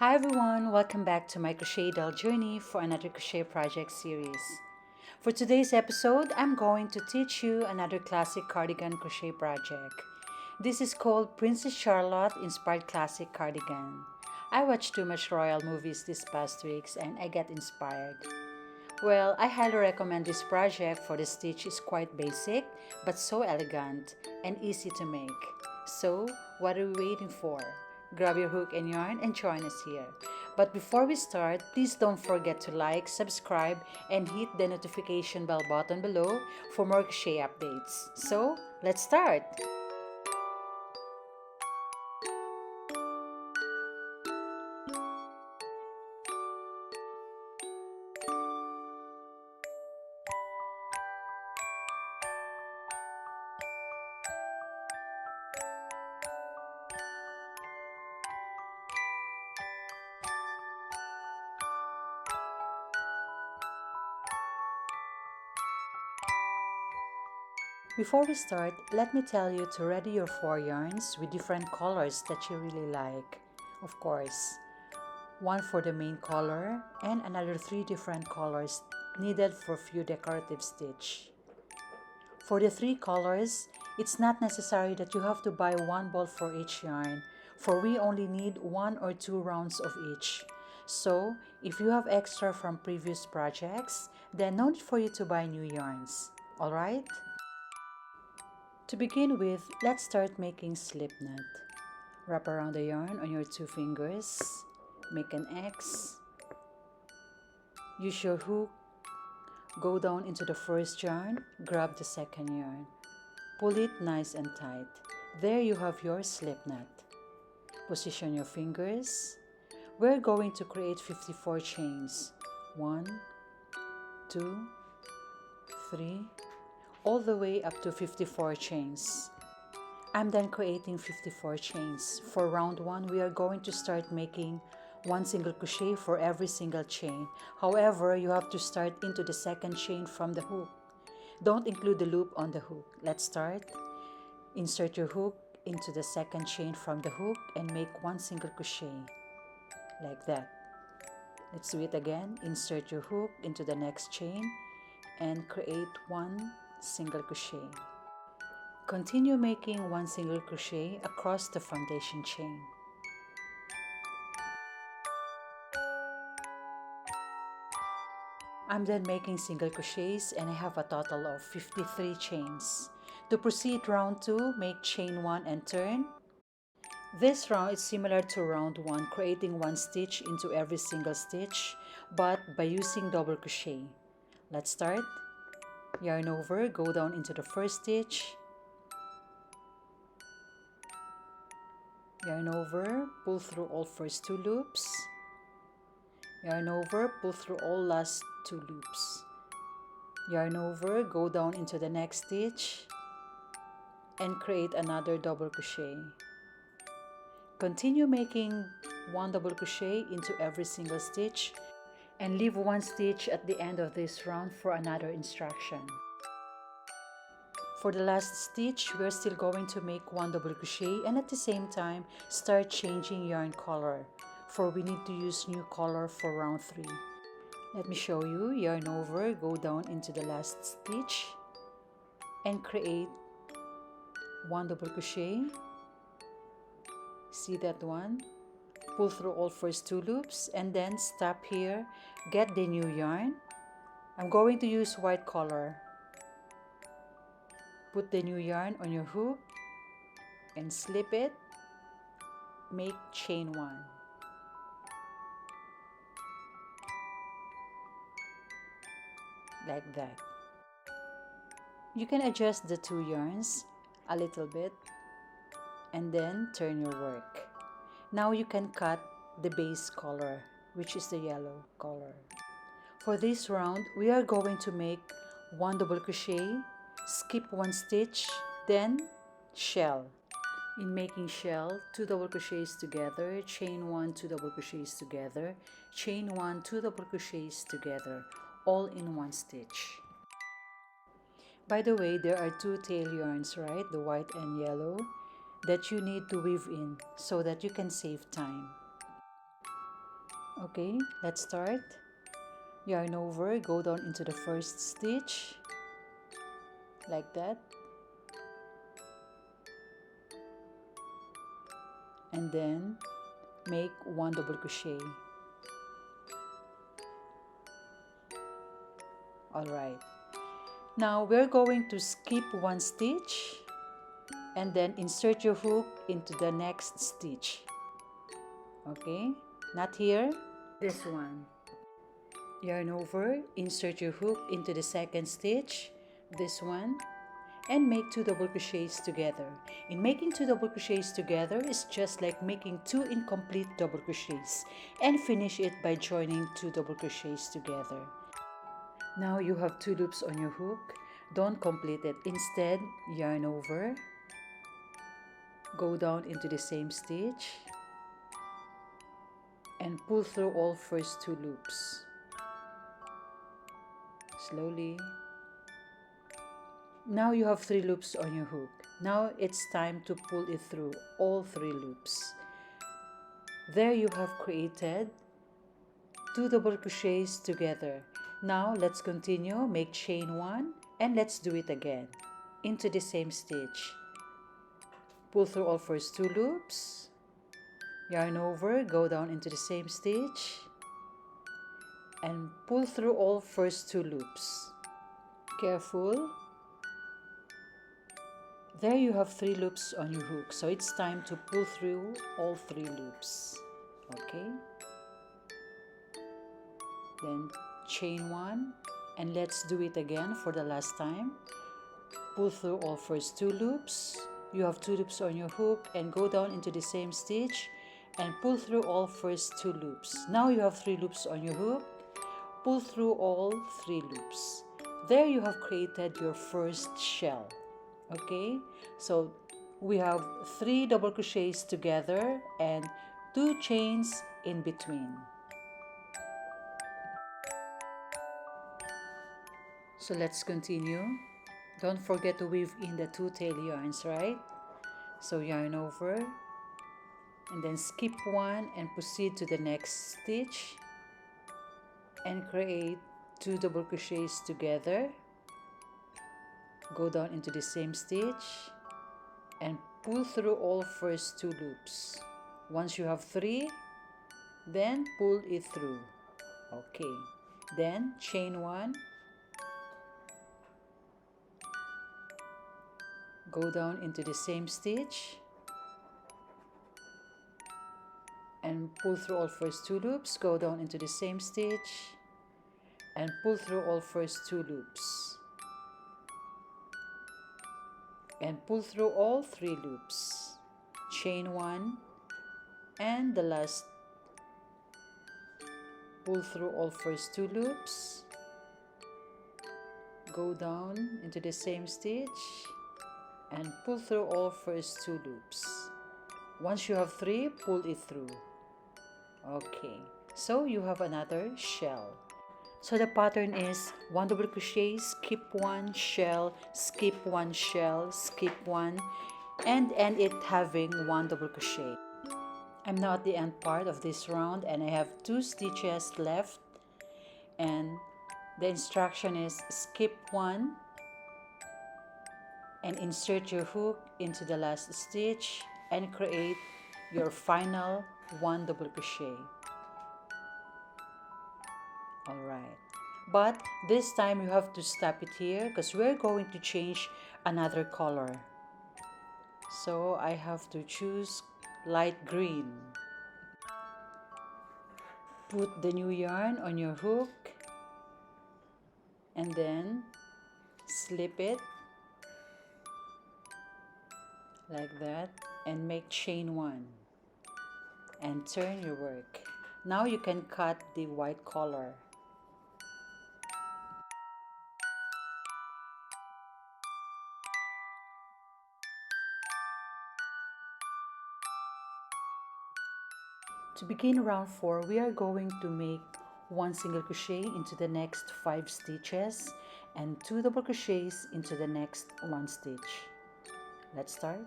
Hi everyone, welcome back to my crochet doll journey for another crochet project series. For today's episode, I'm going to teach you another classic cardigan crochet project. This is called Princess Charlotte Inspired Classic Cardigan. I watched too much royal movies these past weeks and I get inspired. Well, I highly recommend this project for the stitch is quite basic but so elegant and easy to make. So, what are we waiting for? Grab your hook and yarn and join us here. But before we start, please don't forget to like, subscribe, and hit the notification bell button below for more crochet updates. So, let's start! Before we start, let me tell you to ready your 4 yarns with different colors that you really like. Of course, one for the main color and another 3 different colors needed for few decorative stitch. For the 3 colors, it's not necessary that you have to buy one ball for each yarn, for we only need 1 or 2 rounds of each. So, if you have extra from previous projects, then no need for you to buy new yarns. Alright? To begin with, let's start making slip knot. Wrap around the yarn on your 2 fingers, make an X, use your hook, go down into the first yarn, grab the second yarn, pull it nice and tight. There you have your slip knot. Position your fingers. We're going to create 54 chains. 1, 2, 3, all the way up to 54 chains. I'm done creating 54 chains. For round 1, we are going to start making 1 single crochet for every single chain. However, you have to start into the second chain from the hook. Don't include the loop on the hook. Let's start. Insert your hook into the second chain from the hook and make 1 single crochet. Like that. Let's do it again. Insert your hook into the next chain and create 1 single crochet. Continue making 1 single crochet across the foundation chain. I'm done making single crochets and I have a total of 53 chains. To proceed round 2, make chain 1 and turn. This round is similar to round 1, creating 1 stitch into every single stitch, but by using double crochet. Let's start. Yarn over, go down into the first stitch. Yarn over, pull through all first 2 loops. Yarn over, pull through all last 2 loops. Yarn over, go down into the next stitch and create another double crochet. Continue making 1 double crochet into every single stitch and leave 1 stitch at the end of this round for another instruction. For the last stitch, we're still going to make 1 double crochet and at the same time start changing yarn color, for we need to use new color for round 3. Let me show you. Yarn over, go down into the last stitch and create 1 double crochet. See that one? Pull through all first 2 loops and then stop here, get the new yarn. I'm going to use white color. Put the new yarn on your hook and slip it. Make chain 1. Like that. You can adjust the 2 yarns a little bit and then turn your work. Now you can cut the base color, which is the yellow color. For this round, we are going to make 1 double crochet, skip 1 stitch, then shell. In making shell, 2 double crochets together, chain 1, 2 double crochets together, chain 1, 2 double crochets together, all in 1 stitch. By the way, there are 2 tail yarns, right? The white and yellow, that you need to weave in so that you can save time. Okay, let's start. Yarn over, go down into the first stitch like that, and then make 1 double crochet. Alright, now we're going to skip 1 stitch and then insert your hook into the next stitch. Okay, not here, this one. Yarn over, insert your hook into the second stitch, this one, and make 2 double crochets together. In making 2 double crochets together is just like making 2 incomplete double crochets, and finish it by joining 2 double crochets together. Now you have 2 loops on your hook. Don't complete it. Instead, yarn over, go down into the same stitch, and pull through all first 2 loops. Slowly. Now you have 3 loops on your hook. Now it's time to pull it through all 3 loops. There you have created 2 double crochets together. Now let's continue, make chain 1, and let's do it again. Into the same stitch. Pull through all first 2 loops. Yarn over, go down into the same stitch, and pull through all first 2 loops. Careful. There you have 3 loops on your hook, so it's time to pull through all 3 loops. Okay? Then chain 1, and let's do it again for the last time. Pull through all first 2 loops. You have 2 loops on your hook, and go down into the same stitch and pull through all first 2 loops. Now you have 3 loops on your hook. Pull through all 3 loops. There you have created your first shell. Okay, so we have 3 double crochets together and 2 chains in between. So let's continue. Don't forget to weave in the 2 tail yarns, right? So yarn over, and then skip 1 and proceed to the next stitch and create 2 double crochets together. Go down into the same stitch and pull through all first 2 loops. Once you have 3, then pull it through. Okay, then chain 1, go down into the same stitch and pull through all first 2 loops. Go down into the same stitch and pull through all first 2 loops. And pull through all 3 loops. Chain 1, and the last, pull through all first 2 loops. Go down into the same stitch and pull through all first 2 loops. Once you have 3, pull it through. Okay, so you have another shell. So the pattern is 1 double crochet, skip 1 shell, skip 1 shell, skip 1, and end it having 1 double crochet. I'm now at the end part of this round, and I have 2 stitches left, and the instruction is skip 1 and insert your hook into the last stitch and create your final 1 double crochet. Alright, but this time you have to stop it here because we're going to change another color. So I have to choose light green. Put the new yarn on your hook and then slip it like that and make chain 1 and turn your work. Now you can cut the white color. To begin round 4, we are going to make 1 single crochet into the next 5 stitches and 2 double crochets into the next 1 stitch. Let's start.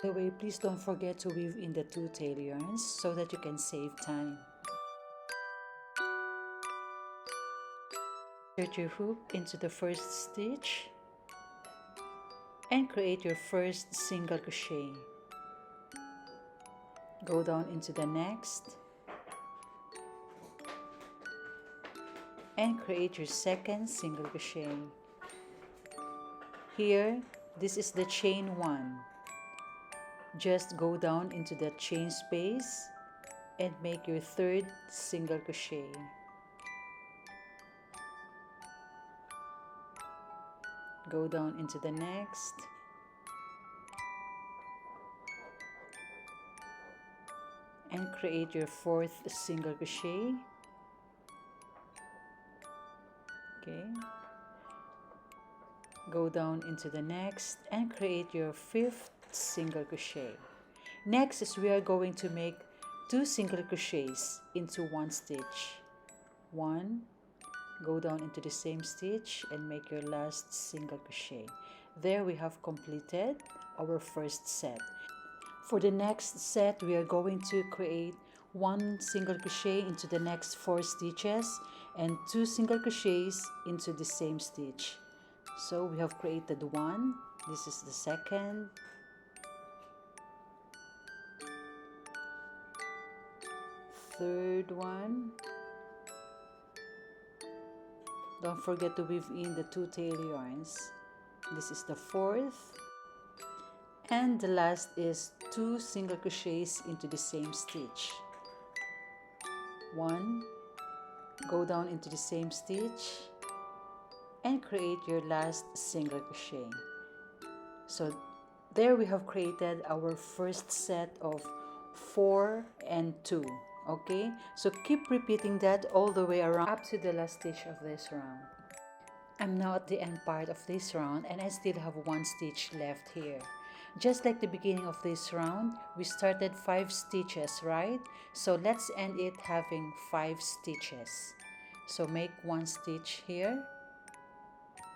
By the way, please don't forget to weave in the 2 tail yarns so that you can save time. Insert your hook into the first stitch and create your first single crochet. Go down into the next and create your second single crochet. Here, this is the chain 1. Just go down into the chain space and make your third single crochet. Go down into the next and create your fourth single crochet. Okay. Go down into the next and create your fifth single crochet. Next is we are going to make 2 single crochets into 1 stitch. 1, go down into the same stitch and make your last single crochet. There we have completed our first set. For the next set, we are going to create 1 single crochet into the next 4 stitches and 2 single crochets into the same stitch. So we have created 1, this is the second, third one. Don't forget to weave in the 2 tail yarns. This is the fourth, and the last is 2 single crochets into the same stitch. 1, go down into the same stitch and create your last single crochet. So there we have created our first set of 4 and 2. Okay, so keep repeating that all the way around up to the last stitch of this round. I'm now at the end part of this round and I still have 1 stitch left here. Just like the beginning of this round, we started 5 stitches, right? So let's end it having 5 stitches. So make 1 stitch here,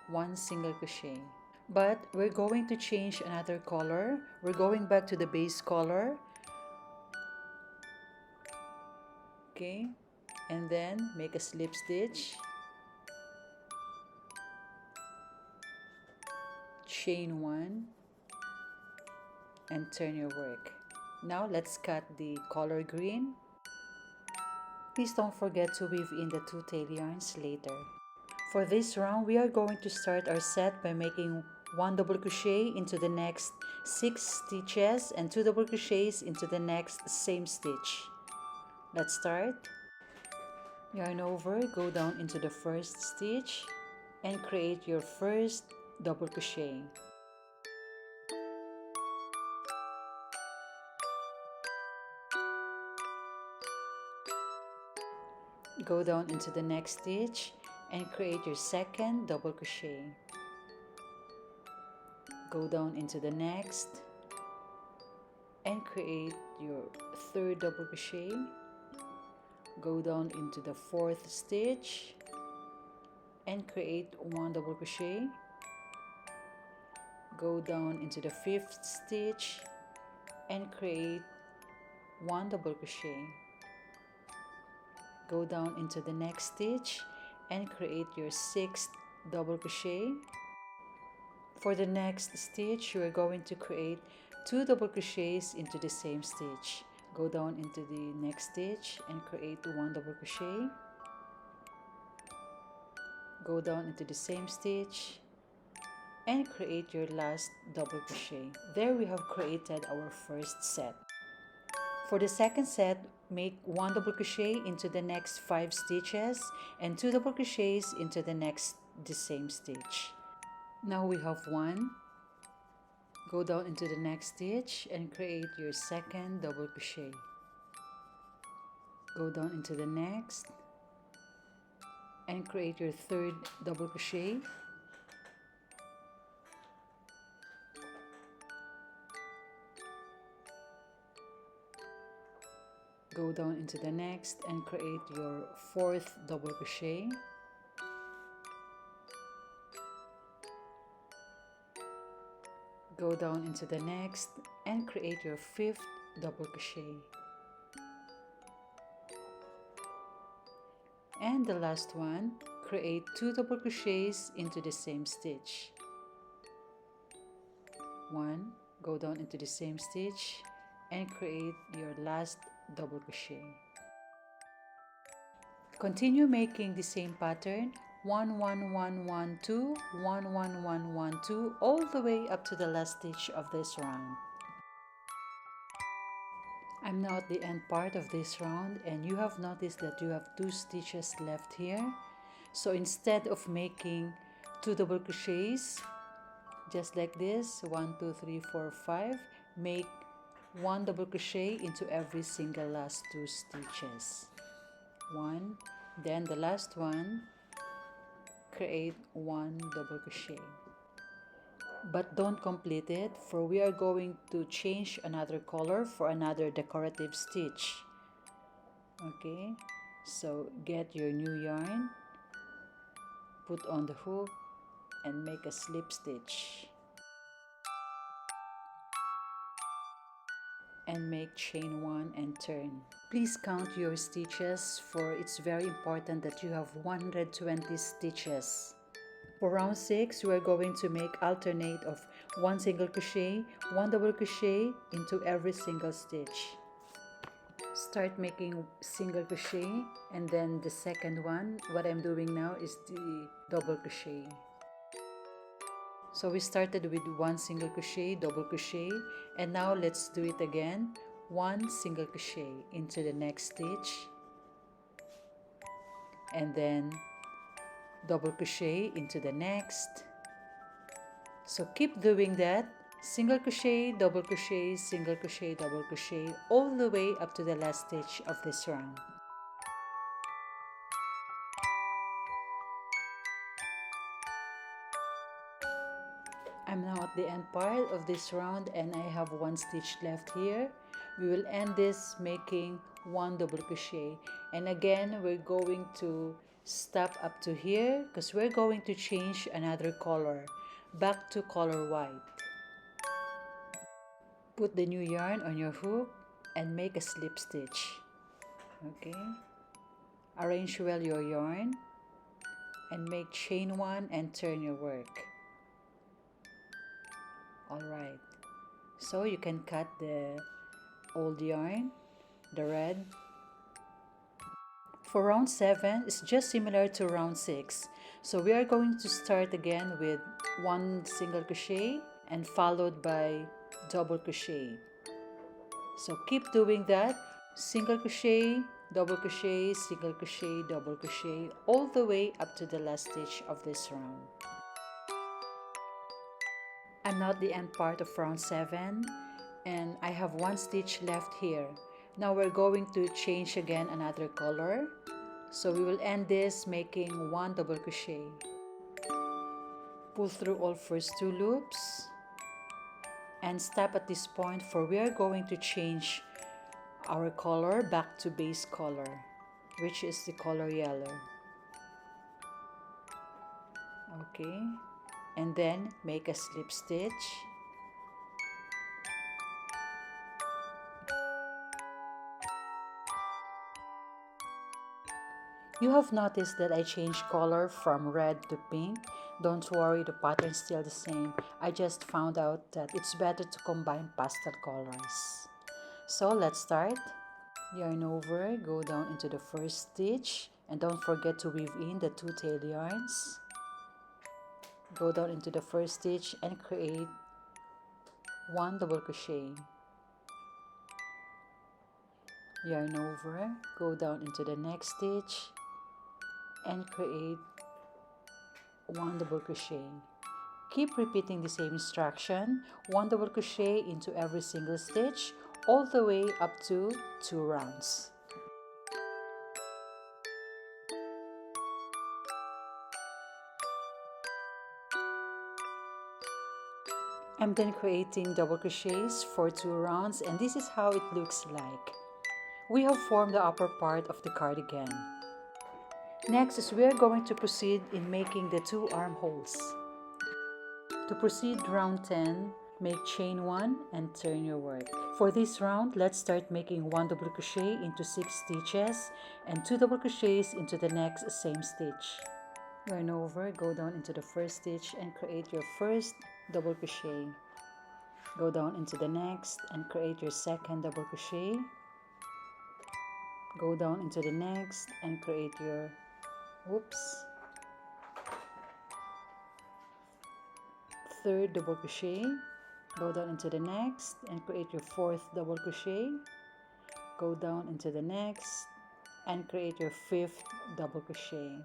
1 single crochet. But we're going to change another color. We're going back to the base color. Okay, and then make a slip stitch, chain 1, and turn your work. Now let's cut the color green. Please don't forget to weave in the 2 tail yarns later. For this round, we are going to start our set by making 1 double crochet into the next 6 stitches and 2 double crochets into the next same stitch. Let's start. Yarn over, go down into the first stitch and create your first double crochet. Go down into the next stitch and create your second double crochet. Go down into the next and create your third double crochet. Go down into the fourth stitch and create 1 double crochet. Go down into the fifth stitch and create 1 double crochet. Go down into the next stitch and create your 6th double crochet. For the next stitch, you are going to create 2 double crochets into the same stitch. Go down into the next stitch and create 1 double crochet. Go down into the same stitch and create your last double crochet. There we have created our first set. For the second set, make 1 double crochet into the next 5 stitches and 2 double crochets into the same stitch. Now we have 1. Go down into the next stitch and create your second double crochet. Go down into the next and create your third double crochet. Go down into the next and create your fourth double crochet. Go down into the next and create your fifth double crochet. And the last one, create 2 double crochets into the same stitch. 1, go down into the same stitch and create your last double crochet. Continue making the same pattern 1 1 1 1 2 1 1 1 1 2 all the way up to the last stitch of this round. I'm now at the end part of this round, and you have noticed that you have 2 stitches left here. So instead of making 2 double crochets just like this, 1 2 3 4 5, make 1 double crochet into every single last 2 stitches. 1, then the last one, create 1 double crochet. But don't complete it, for we are going to change another color for another decorative stitch. Okay, so get your new yarn, put on the hook and make a slip stitch and make chain 1 and turn. Please count your stitches, for it's very important that you have 120 stitches. For round 6, we are going to make alternate of 1 single crochet, 1 double crochet into every single stitch. Start making single crochet, and then the second one, what I'm doing now is the double crochet. So we started with 1 single crochet, double crochet, and now let's do it again. 1 single crochet into the next stitch, and then double crochet into the next. So keep doing that, single crochet, double crochet, single crochet, double crochet, all the way up to the last stitch of this round. I'm now at the end part of this round, and I have 1 stitch left here. We will end this making 1 double crochet, and again we're going to stop up to here because we're going to change another color back to color white. Put the new yarn on your hook and make a slip stitch. Okay, arrange well your yarn and make chain 1 and turn your work. Alright, so you can cut the old yarn, the red. For round 7, it's just similar to round 6. So we are going to start again with 1 single crochet and followed by double crochet. So keep doing that, single crochet, double crochet, single crochet, double crochet, all the way up to the last stitch of this round. I'm now at the end part of round 7, and I have 1 stitch left here. Now we're going to change again another color. So we will end this making 1 double crochet. Pull through all first 2 loops and stop at this point, for we are going to change our color back to base color, which is the color yellow. Okay, and then make a slip stitch. You have noticed that I changed color from red to pink. Don't worry, the pattern is still the same. I just found out that it's better to combine pastel colors. So let's start. Yarn over, go down into the first stitch, and don't forget to weave in the 2 tail yarns. Go down into the first stitch and create 1 double crochet. Yarn over, go down into the next stitch and create 1 double crochet. Keep repeating the same instruction, 1 double crochet into every single stitch all the way up to 2 rounds. I'm then creating double crochets for 2 rounds, and this is how it looks like. We have formed the upper part of the cardigan. Next is we are going to proceed in making the 2 armholes. To proceed round 10, make chain 1 and turn your work. For this round, let's start making 1 double crochet into 6 stitches and 2 double crochets into the next same stitch. Yarn over, go down into the first stitch and create your first double crochet. Go down into the next and create your second double crochet. Go down into the next and create your third double crochet. Go down into the next and create your fourth double crochet. Go down into the next and create your fifth double crochet.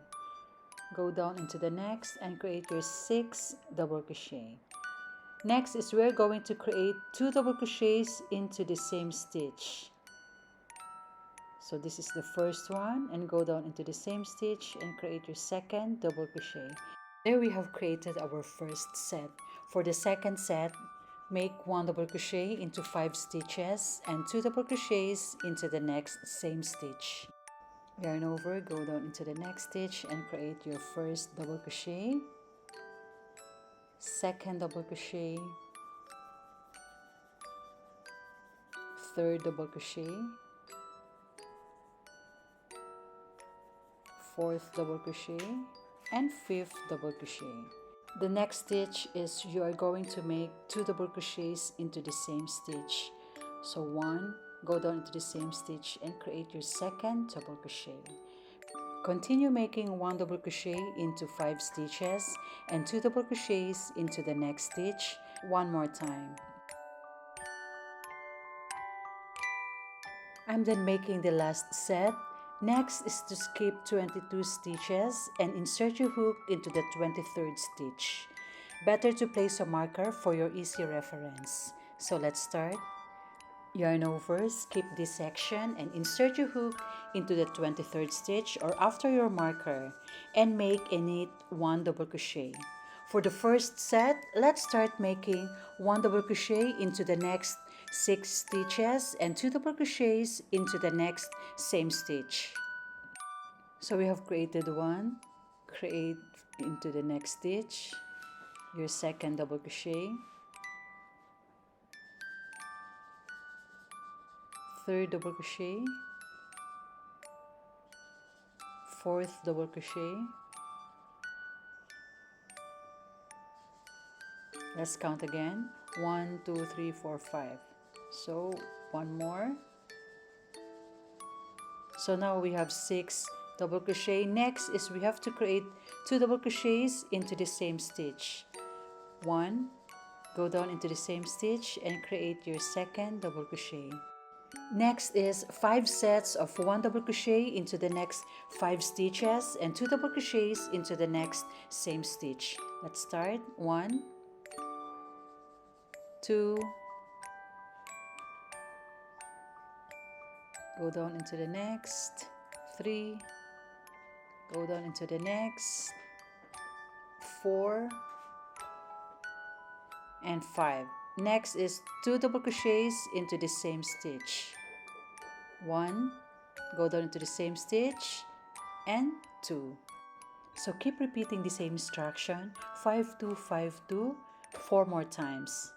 Go down into the next and create your sixth double crochet. Next is we're going to create 2 double crochets into the same stitch. So this is the first one, and go down into the same stitch and create your second double crochet. There we have created our first set. For the second set, make 1 double crochet into 5 stitches and 2 double crochets into the next same stitch. Yarn over, go down into the next stitch and create your first double crochet, second double crochet, third double crochet, fourth double crochet, and fifth double crochet. The next stitch is you are going to make 2 double crochets into the same stitch. So 1, go down into the same stitch and create your second double crochet. Continue making 1 double crochet into 5 stitches and 2 double crochets into the next stitch one more time. I'm done making the last set. Next is to skip 22 stitches and insert your hook into the 23rd stitch. Better to place a marker for your easy reference. So let's start. Yarn over, skip this section and insert your hook into the 23rd stitch or after your marker and make a neat 1 double crochet. For the first set, let's start making 1 double crochet into the next 6 stitches and 2 double crochets into the next same stitch. So we have created 1, create into the next stitch your second double crochet, third double crochet, fourth double crochet. Let's count again. 1, 2, 3, 4, 5. So 1 more. So now we have 6 double crochet. Next is we have to create 2 double crochets into the same stitch. 1, go down into the same stitch and create your second double crochet. Next is 5 sets of 1 double crochet into the next 5 stitches and 2 double crochets into the next same stitch. Let's start. 1, 2, go down into the next, 3, go down into the next, 4, and 5. Next is 2 double crochets into the same stitch. 1, go down into the same stitch, and 2. So keep repeating the same instruction, 5, 2, 5, 2, 4 more times.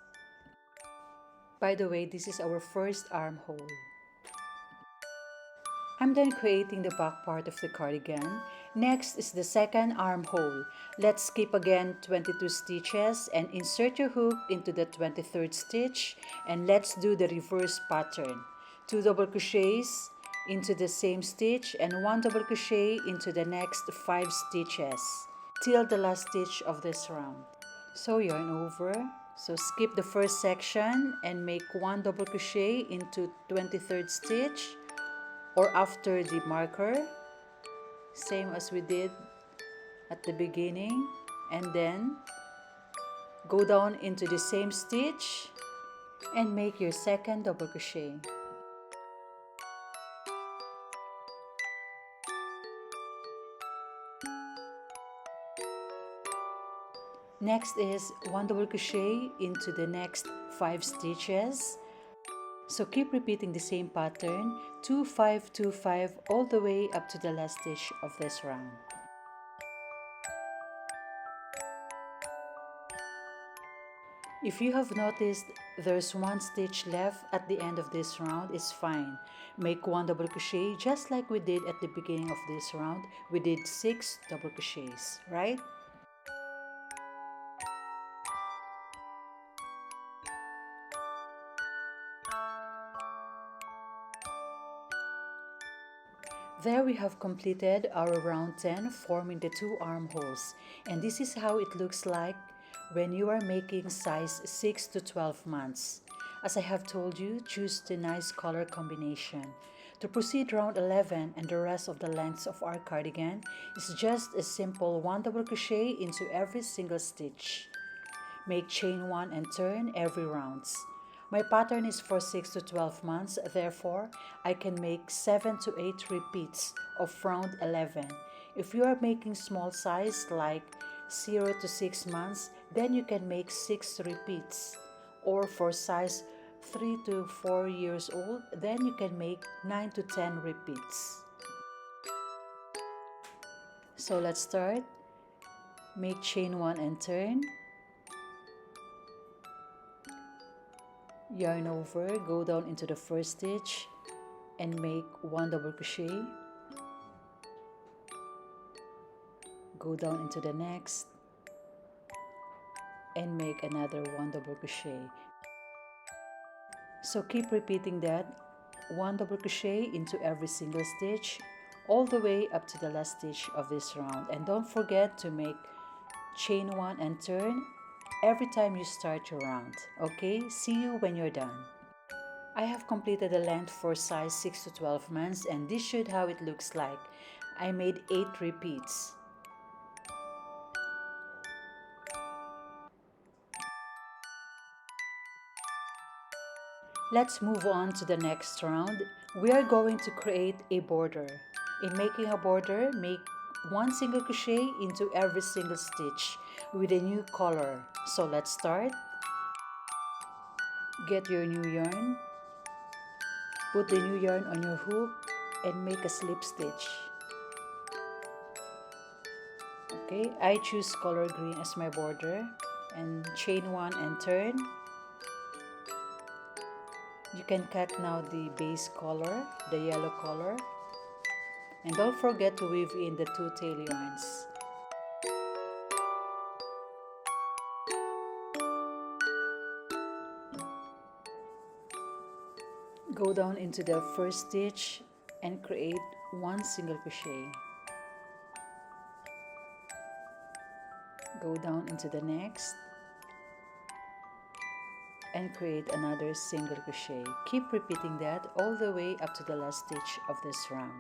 By the way, this is our first armhole. I'm done creating the back part of the cardigan. Next is the second armhole. Let's skip again 22 stitches and insert your hook into the 23rd stitch, and let's do the reverse pattern. 2 double crochets into the same stitch and 1 double crochet into the next 5 stitches till the last stitch of this round. So yarn over. So skip the first section and make 1 double crochet into 23rd stitch or after the marker, same as we did at the beginning, and then go down into the same stitch and make your second double crochet. Next is 1 double crochet into the next 5 stitches. So keep repeating the same pattern, 2, 5, 2, 5, all the way up to the last stitch of this round. If you have noticed there's one stitch left at the end of this round, it's fine. Make one double crochet just like we did at the beginning of this round. We did 6 double crochets, right? There we have completed our round 10, forming the 2 armholes, and this is how it looks like when you are making size 6 to 12 months. As I have told you, choose the nice color combination. To proceed round 11 and the rest of the lengths of our cardigan is just a simple 1 double crochet into every single stitch. Make chain 1 and turn every rounds. My pattern is for 6 to 12 months, therefore, I can make 7 to 8 repeats of round 11. If you are making small size like 0 to 6 months, then you can make 6 repeats. Or for size 3 to 4 years old, then you can make 9 to 10 repeats. So let's start. Make chain 1 and turn. Yarn over, go down into the first stitch and make 1 double crochet. Go down into the next and make another 1 double crochet. So keep repeating that 1 double crochet into every single stitch all the way up to the last stitch of this round. And don't forget to make chain 1 and turn every time you start your round. Okay, see you when you're done. I have completed the length for size 6 to 12 months, and this should how it looks like. I made 8 repeats. Let's move on to the next round. We are going to create a border. In making a border, make 1 single crochet into every single stitch with a new color. So let's start. Get your new yarn, put the new yarn on your hook and make a slip stitch. Okay, I choose color green as my border and chain 1 and turn. You can cut now the base color, the yellow color, and don't forget to weave in the 2 tail yarns. Go down into the first stitch and create 1 single crochet. Go down into the next and create another single crochet. Keep repeating that all the way up to the last stitch of this round.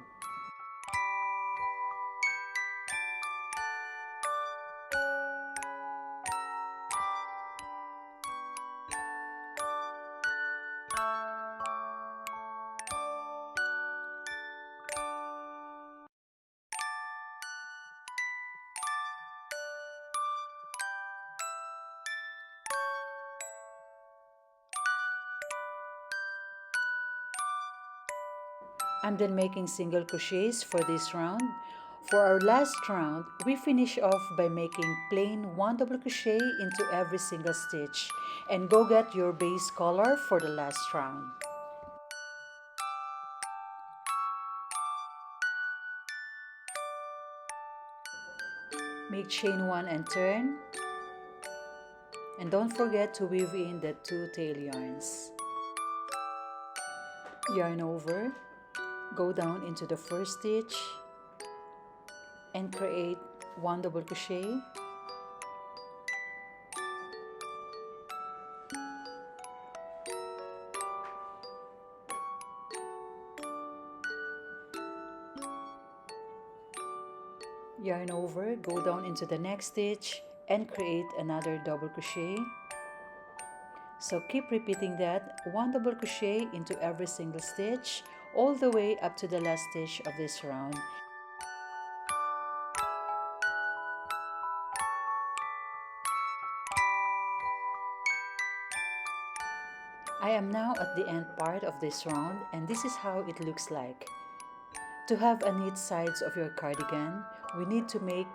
I'm then making single crochets for this round. For our last round, we finish off by making plain 1 double crochet into every single stitch and go get your base color for the last round. Make chain 1 and turn, and don't forget to weave in the 2 tail yarns. Yarn over, go down into the first stitch and create 1 double crochet. Yarn over, go down into the next stitch and create another double crochet. So keep repeating that 1 double crochet into every single stitch all the way up to the last stitch of this round. I am now at the end part of this round, and this is how it looks like. To have a neat sides of your cardigan, we need to make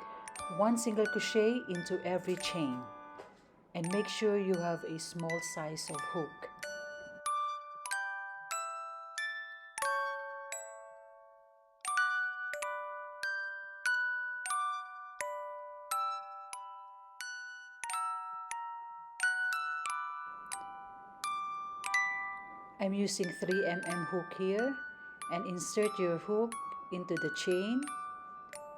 1 single crochet into every chain. and make sure you have a small size of hook. I'm using 3 mm hook here, and insert your hook into the chain.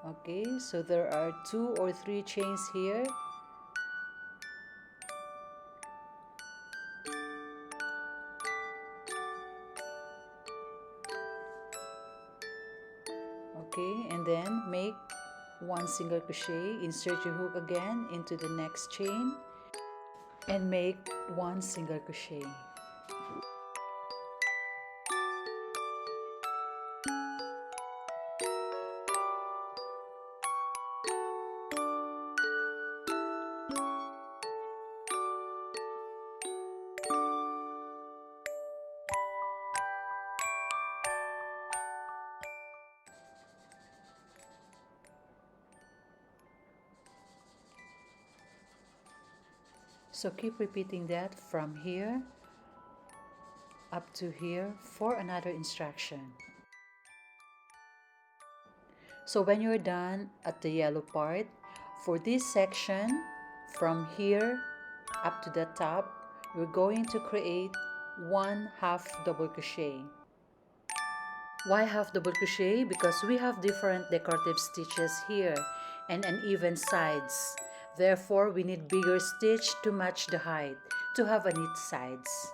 Okay, so there are 2 or 3 chains here. Okay, and then make 1 single crochet, insert your hook again into the next chain, and make 1 single crochet. So keep repeating that from here up to here for another instruction. So when you're done at the yellow part, for this section, from here up to the top, we're going to create 1 half double crochet. Why half double crochet? Because we have different decorative stitches here and uneven sides. Therefore, we need bigger stitch to match the height to have a neat sides.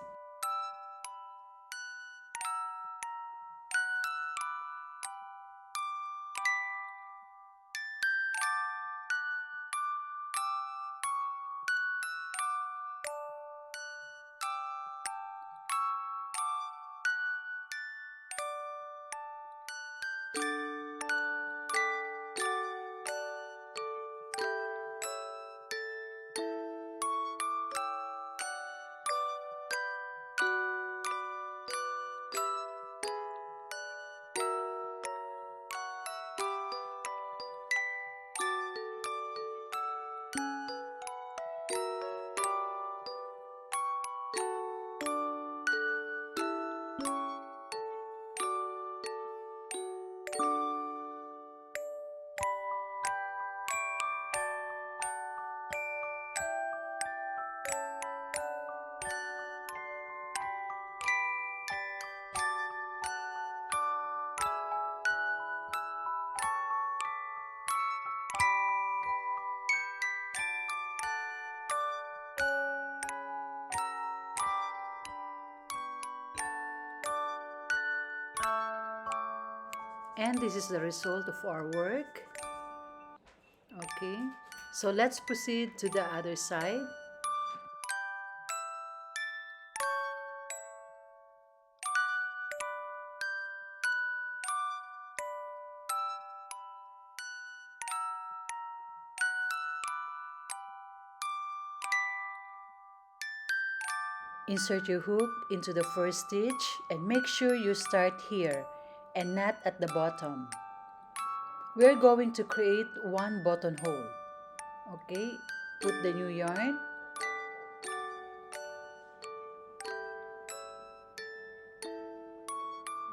And this is the result of our work. Okay, so let's proceed to the other side. Insert your hook into the first stitch and make sure you start here and not at the bottom. We're going to create 1 buttonhole. Okay, put the new yarn.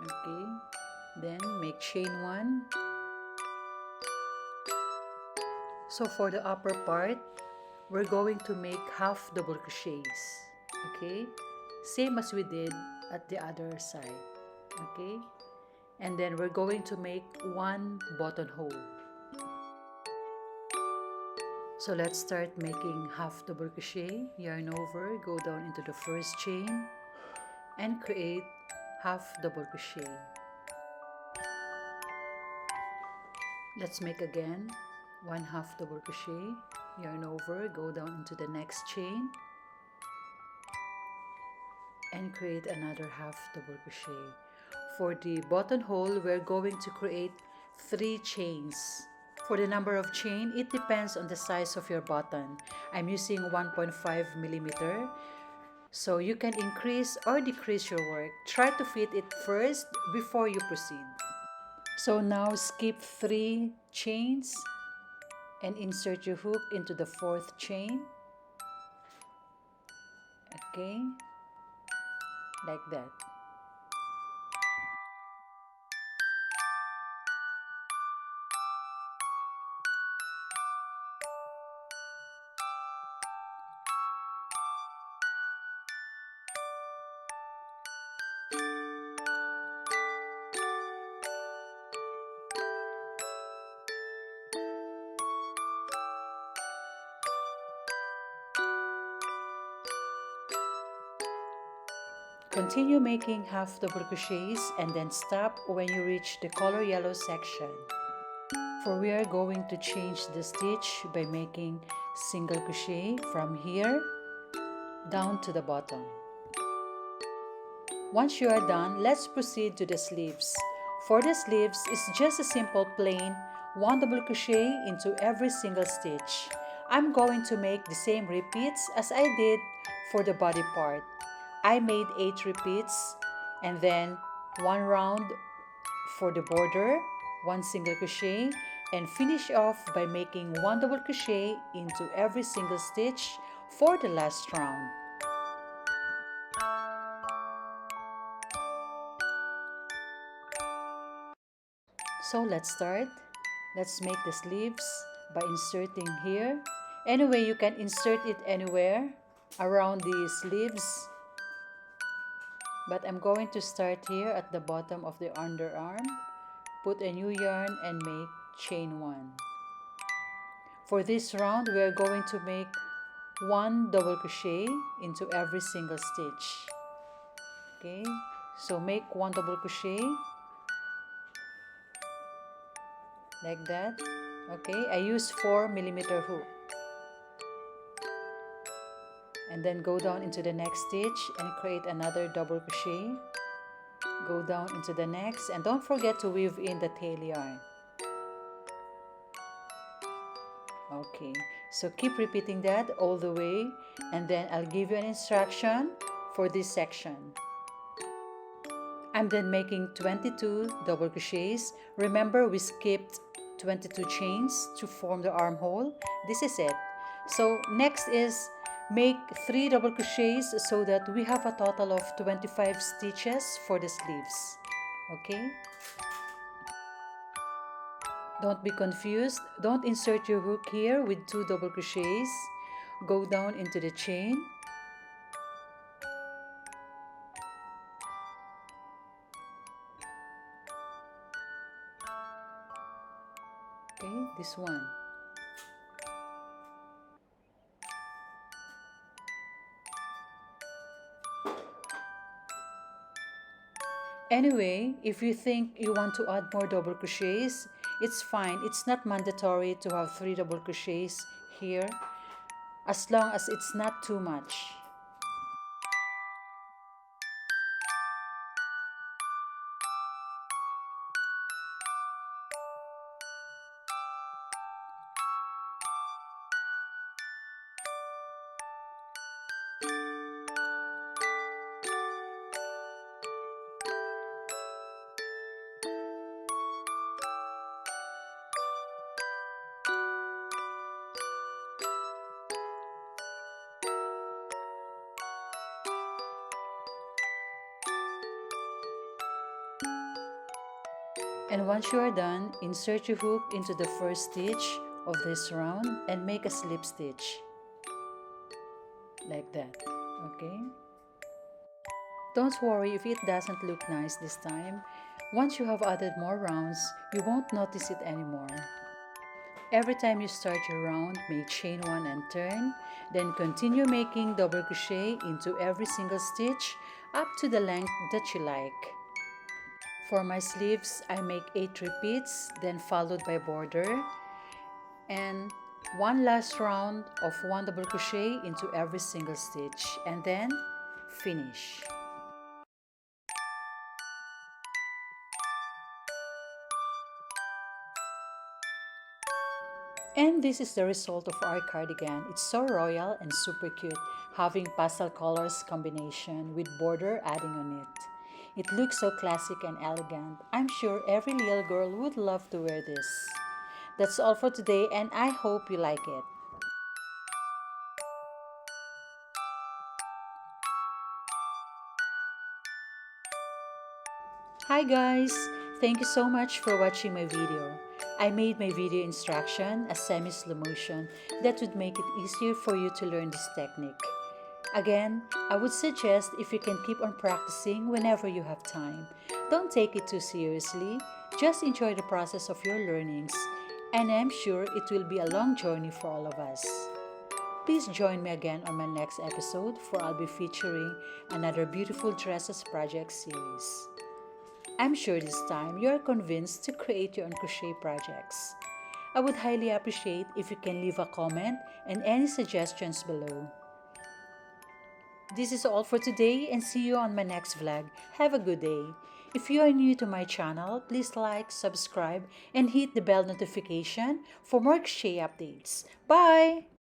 Okay, then make chain 1. So for the upper part, we're going to make half double crochets. Okay, same as we did at the other side. Okay, and then we're going to make 1 buttonhole. So let's start making half double crochet. Yarn over, go down into the first chain and create half double crochet. Let's make again 1 half double crochet. Yarn over, go down into the next chain and create another half double crochet. For the buttonhole, we're going to create 3 chains. For the number of chain, it depends on the size of your button. I'm using 1.5 millimeter, so you can increase or decrease your work. Try to fit it first before you proceed. So now skip 3 chains and insert your hook into the 4th chain. Okay, like that. Continue making half double crochets and then stop when you reach the color yellow section. For we are going to change the stitch by making single crochet from here down to the bottom. Once you are done, let's proceed to the sleeves. For the sleeves, it's just a simple plain 1 double crochet into every single stitch. I'm going to make the same repeats as I did for the body part. I made 8 repeats and then 1 round for the border, 1 single crochet, and finish off by making 1 double crochet into every single stitch for the last round. So let's start. Let's make the sleeves by inserting here. Anyway, you can insert it anywhere around the sleeves. But I'm going to start here at the bottom of the underarm. Put a new yarn and make chain 1. For this round, we are going to make 1 double crochet into every single stitch. Okay, so make 1 double crochet like that. Okay, I use 4mm hook. And then go down into the next stitch and create another double crochet. Go down into the next and don't forget to weave in the tail yarn. Okay, so keep repeating that all the way, and then I'll give you an instruction for this section. I'm then making 22 double crochets. Remember, we skipped 22 chains to form the armhole. This is it. So next is make 3 double crochets so that we have a total of 25 stitches for the sleeves. Okay? Don't be confused. Don't insert your hook here with 2 double crochets. Go down into the chain. Okay, this one. Anyway, if you think you want to add more double crochets, it's fine. It's not mandatory to have 3 double crochets here, as long as it's not too much. And once you are done, insert your hook into the first stitch of this round and make a slip stitch. Like that. Okay? Don't worry if it doesn't look nice this time. Once you have added more rounds, you won't notice it anymore. Every time you start your round, make chain 1 and turn, then continue making double crochet into every single stitch up to the length that you like. For my sleeves, I make 8 repeats, then followed by border, and one last round of 1 double crochet into every single stitch, and then finish. And this is the result of our cardigan. It's so royal and super cute, having pastel colors combination with border adding on it. It looks so classic and elegant. I'm sure every little girl would love to wear this. That's all for today, and I hope you like it. Hi guys! Thank you so much for watching my video. I made my video instruction a semi-slow motion that would make it easier for you to learn this technique. Again, I would suggest if you can keep on practicing whenever you have time. Don't take it too seriously, just enjoy the process of your learnings, and I'm sure it will be a long journey for all of us. Please join me again on my next episode for I'll be featuring another beautiful dresses project series. I'm sure this time you are convinced to create your own crochet projects. I would highly appreciate if you can leave a comment and any suggestions below. This is all for today and see you on my next vlog. Have a good day. If you are new to my channel, please like, subscribe, and hit the bell notification for more crochet updates. Bye!